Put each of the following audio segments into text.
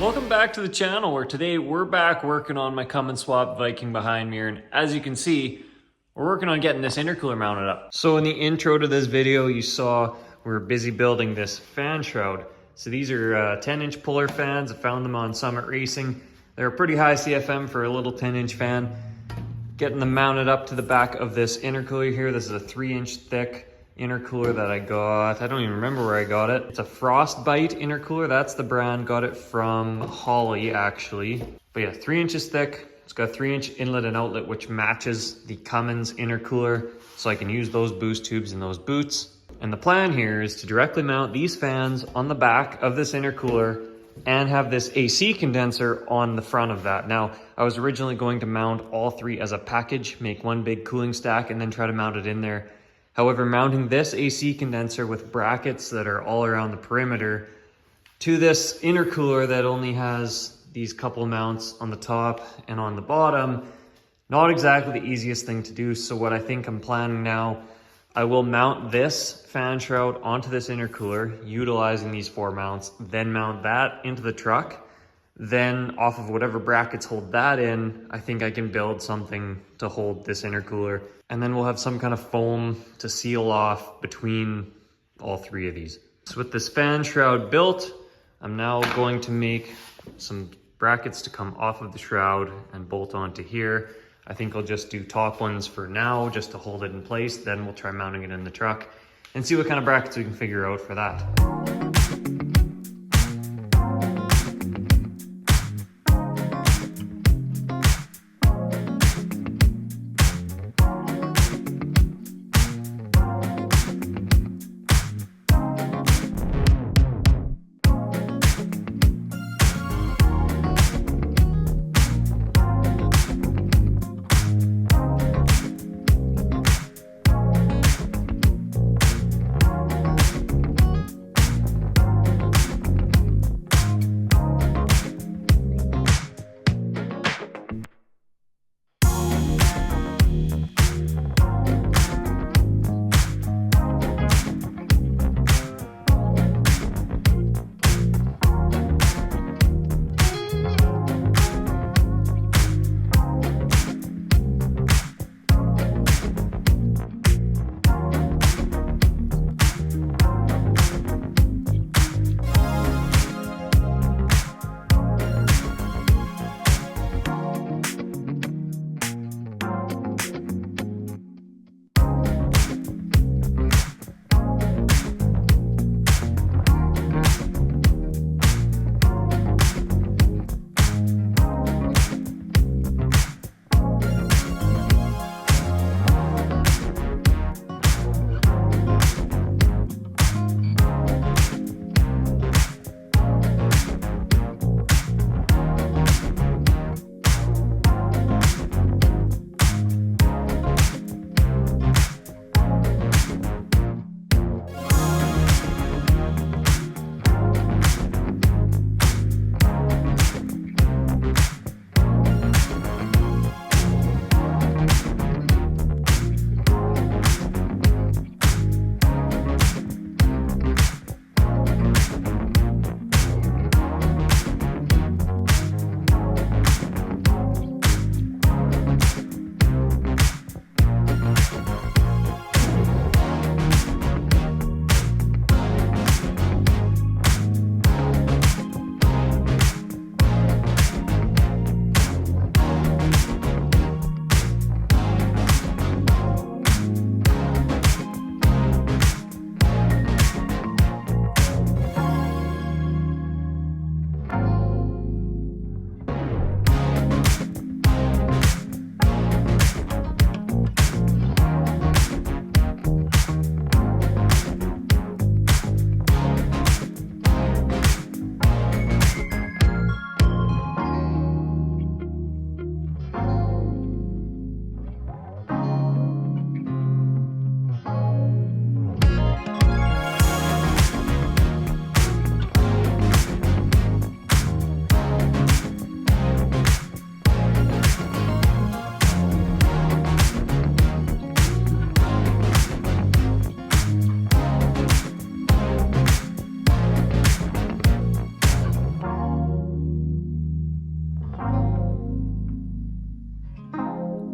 Welcome back to the channel, where today we're back working on my come and swap Viking behind me, and as you can see, we're working on getting this intercooler mounted up. So in the intro to this video, you saw we were busy building this fan shroud. So these are 10-inch puller fans. I found them on Summit Racing. They're a pretty high CFM for a little 10-inch fan. Getting them mounted up to the back of this intercooler here. This is a 3-inch thick intercooler that I got. I don't even remember where I got it. It's a Frostbite intercooler. That's the brand. Got it from Holly, actually. But yeah, 3 inches thick. It's got a 3-inch inlet and outlet, which matches the Cummins intercooler. So I can use those boost tubes in those boots. And the plan here is to directly mount these fans on the back of this intercooler and have this AC condenser on the front of that. Now, I was originally going to mount all three as a package, make one big cooling stack, and then try to mount it in there. However, mounting this AC condenser with brackets that are all around the perimeter to this intercooler that only has these couple mounts on the top and on the bottom, not exactly the easiest thing to do. So what I think I'm planning now, I will mount this fan shroud onto this intercooler, utilizing these 4 mounts, then mount that into the truck. Then off of whatever brackets hold that in, I think I can build something to hold this intercooler. And then we'll have some kind of foam to seal off between all 3 of these. So with this fan shroud built, I'm now going to make some brackets to come off of the shroud and bolt onto here. I think I'll just do top ones for now, just to hold it in place. Then we'll try mounting it in the truck and see what kind of brackets we can figure out for that.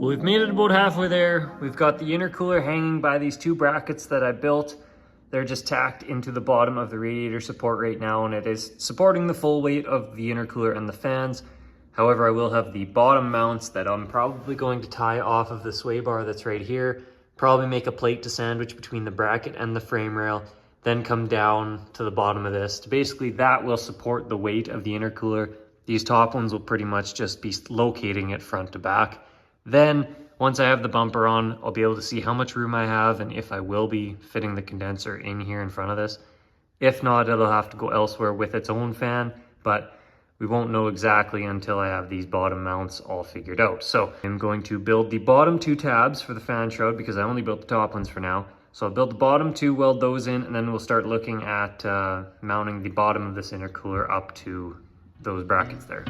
Well, we've made it about halfway there. We've got the intercooler hanging by these two brackets that I built. They're just tacked into the bottom of the radiator support right now, and it is supporting the full weight of the intercooler and the fans. However, I will have the bottom mounts that I'm probably going to tie off of the sway bar that's right here. Probably make a plate to sandwich between the bracket and the frame rail, then come down to the bottom of this. Basically, that will support the weight of the intercooler. These top ones will pretty much just be locating it front to back. Then, once I have the bumper on, I'll be able to see how much room I have and if I will be fitting the condenser in here in front of this. If not, it'll have to go elsewhere with its own fan, but we won't know exactly until I have these bottom mounts all figured out. So I'm going to build the bottom two tabs for the fan shroud because I only built the top ones for now. So I'll build the bottom two, weld those in, and then we'll start looking at mounting the bottom of this intercooler up to those brackets there.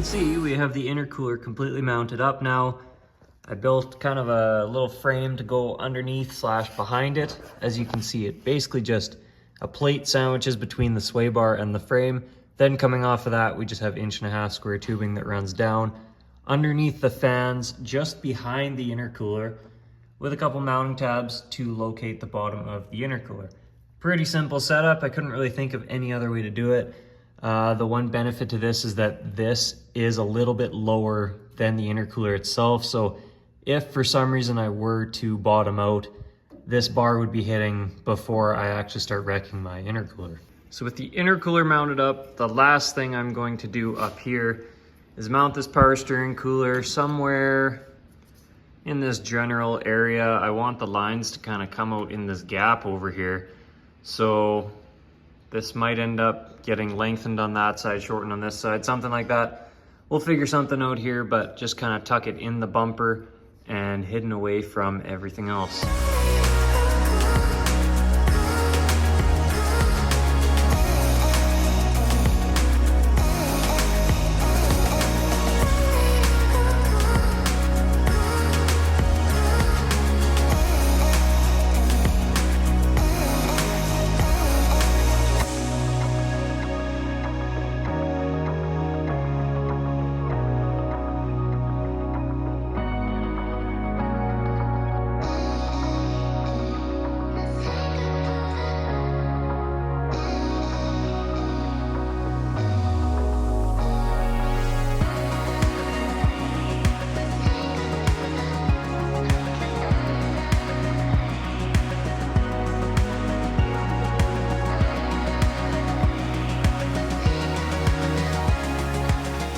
See, we have the intercooler completely mounted up now. I built kind of a little frame to go underneath / behind it. As you can see, it basically just a plate sandwiches between the sway bar and the frame. Then coming off of that, we just have 1.5" square tubing that runs down underneath the fans, just behind the intercooler, with a couple mounting tabs to locate the bottom of the intercooler. Pretty simple setup. I couldn't really think of any other way to do it. The one benefit to this is that this is a little bit lower than the intercooler itself. So if for some reason I were to bottom out, this bar would be hitting before I actually start wrecking my intercooler. So with the intercooler mounted up, the last thing I'm going to do up here is mount this power steering cooler somewhere in this general area. I want the lines to kind of come out in this gap over here. So this might end up getting lengthened on that side, shortened on this side, something like that. We'll figure something out here, but just kind of tuck it in the bumper and hidden away from everything else.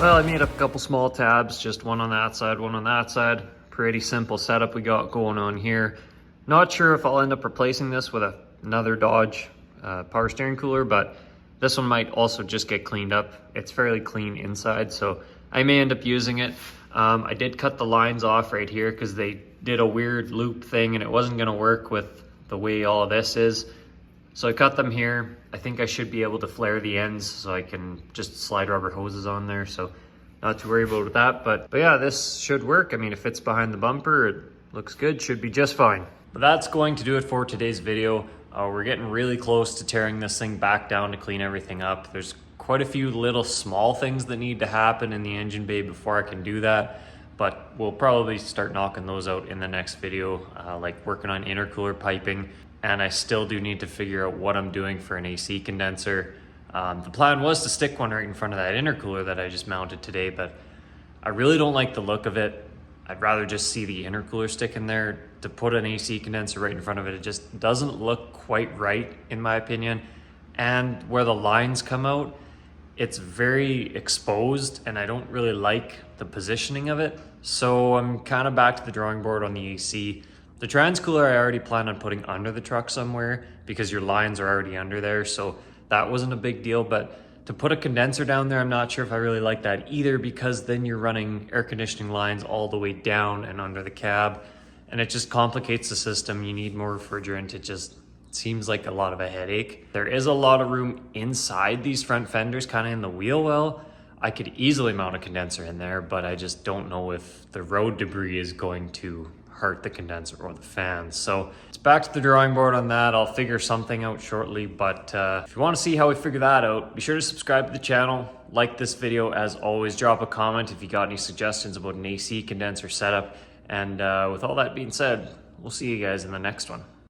Well, I made up a couple small tabs, just one on that side, one on that side. Pretty simple setup we got going on here. Not sure if I'll end up replacing this with another Dodge power steering cooler, but this one might also just get cleaned up. It's fairly clean inside, so I may end up using it. I did cut the lines off right here because they did a weird loop thing and it wasn't gonna work with the way all of this is. So I cut them here. I think I should be able to flare the ends so I can just slide rubber hoses on there. So not to worry about that, but yeah, this should work. I mean, if it's behind the bumper, it looks good, should be just fine. But that's going to do it for today's video. We're getting really close to tearing this thing back down to clean everything up. There's quite a few little small things that need to happen in the engine bay before I can do that, but we'll probably start knocking those out in the next video, like working on intercooler piping. And I still do need to figure out what I'm doing for an AC condenser. The plan was to stick one right in front of that intercooler that I just mounted today, but I really don't like the look of it. I'd rather just see the intercooler stick in there. To put an AC condenser right in front of it, it just doesn't look quite right in my opinion. And where the lines come out, it's very exposed and I don't really like the positioning of it. So I'm kind of back to the drawing board on the AC. The transcooler I already planned on putting under the truck somewhere because your lines are already under there, so that wasn't a big deal. But to put a condenser down there, I'm not sure if I really like that either, because then you're running air conditioning lines all the way down and under the cab, and it just complicates the system. You need more refrigerant. It just seems like a lot of a headache. There is a lot of room inside these front fenders, kind of in the wheel well. I could easily mount a condenser in there, but I just don't know if the road debris is going to hurt the condenser or the fans. So it's back to the drawing board on that. I'll figure something out shortly, but if you want to see how we figure that out, be sure to subscribe to the channel, like this video. As always, drop a comment if you got any suggestions about an AC condenser setup. And with all that being said, we'll see you guys in the next one.